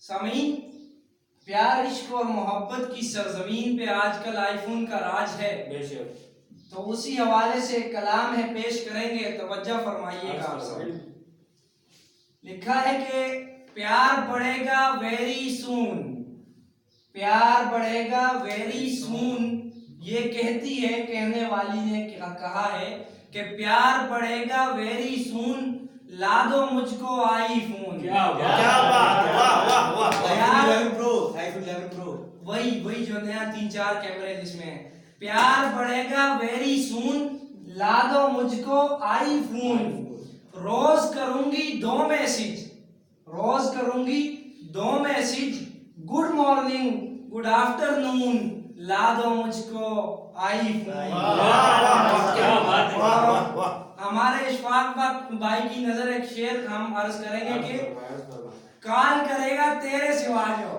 सामीन, प्यार, इश्क और मोहब्बत की सरजमीन पे आजकल आईफोन का राज है। बेशक। तो उसी हवाले से कलाम है, पेश करेंगे, तवज्जो फरमाइएगा आप सब। लिखा है कि प्यार बढ़ेगा वेरी सून, प्यार बढ़ेगा वेरी सून। ये कहती है, कहने वाली ने कहा है कि प्यार बढ़ेगा वेरी सून, ला दो मुझको आईफोन। क्या बात, वाह वाह वाह। आईफोन 11 प्रो वही जो नया 3-4 कैमरे जिसमें है। प्यार बढ़ेगा वेरी सून, ला दो मुझको आईफोन। रोज करूंगी 2 मैसेज, रोज करूंगी 2 message, good morning good afternoon, ला दो मुझको आईफोन। क्या बात है। हमारे इशफाक भाई की नजर एक शेर हम अर्ज करेंगे कि काल करेगा तेरे सिवा जो,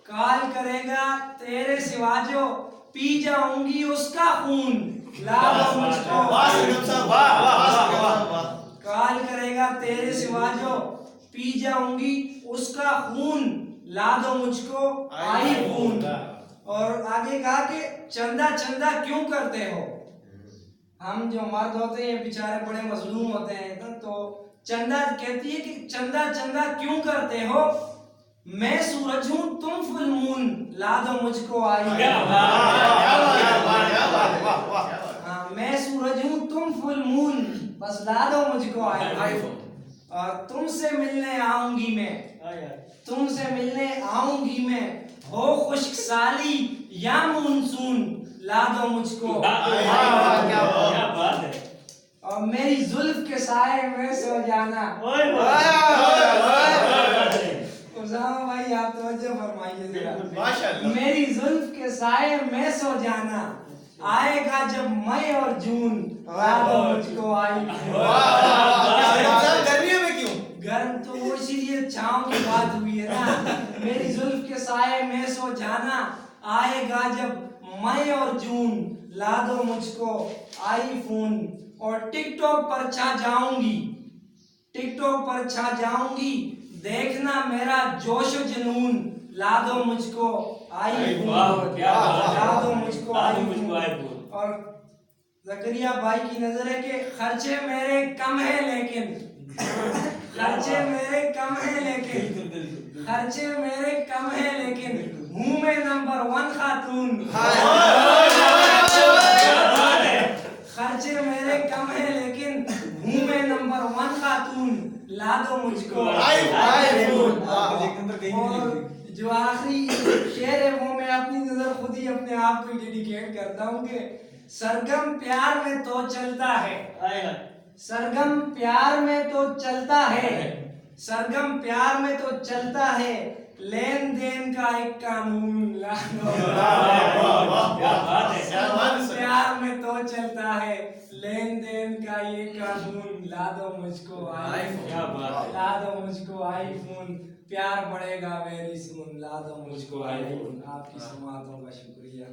काल करेगा तेरे सिवा जो, पी जाऊंगी उसका खून, ला दो मुझको। काल करेगा तेरे सिवा जो, पी जाऊंगी उसका खून, ला दो मुझको आईफोन। और आगे कहा कि चंदा चंदा क्यों करते हो। हम जो मर्द होते हैं बेचारे बड़े मजलूम होते हैं, तो चंदा कहती है कि चंदा चंदा क्यों करते हो, मैं सूरज हूं तुम फुल मून, ला दो मुझको आईफोन। हाँ, मैं सूरज हूं तुम फुल मून, बस ला दो मुझको आईफोन। और तुमसे मिलने आऊंगी मैं, तुमसे मिलने आऊंगी मैं, हो खुश्क साली या मानसून, ला दो मुझको। क्या बात है। और मेरी जुल्फ के साए में सो जाना। उसामा भाई आप तवज्जो फरमाइए जरा। मेरी जुल्फ के साए में सो जाना, आएगा जब मई और जून, ला दो मुझको आईफोन। गर्मियों में क्यों? गर्म तो वो इसीलिए छांव की बात हुई है ना। मेरी जुल्फ के साए में सो जाना, आएगा जब मई और जून, ला दो मुझको आईफोन। और टिकटॉक पर छा जाऊंगी, टिकटॉक पर छा जाऊंगी, देखना मेरा जोश जुनून, ला दो मुझको आईफोन। ला दो मुझको आईफोन। और जकरिया भाई की नजर है कि खर्चे मेरे कम है लेकिन, खर्चे मेरे कम है लेकिन, खर्चे मेरे कम है लेकिन, हूँ मैं नंबर 1 खातून। खर्चे मेरे कम है लेकिन, हूँ मैं नंबर 1 खातून, ला दो मुझको आईफोन। और जो आखिरी शेर है वो मैं अपनी नजर खुद ही अपने आप को डेडिकेट करता हूँ कि सरगम प्यार में तो चलता है, सरगम प्यार में तो चलता है, सरगम प्यार में तो चलता है, लेन देन का एक कानून, ला दो। प्यार में तो चलता है, लेन देन का ये कानून, ला दो मुझको आईफोन। ला दो मुझको आईफोन। प्यार बढ़ेगा वेरी सून, ला दो मुझको आईफोन। आपकी समातों का शुक्रिया।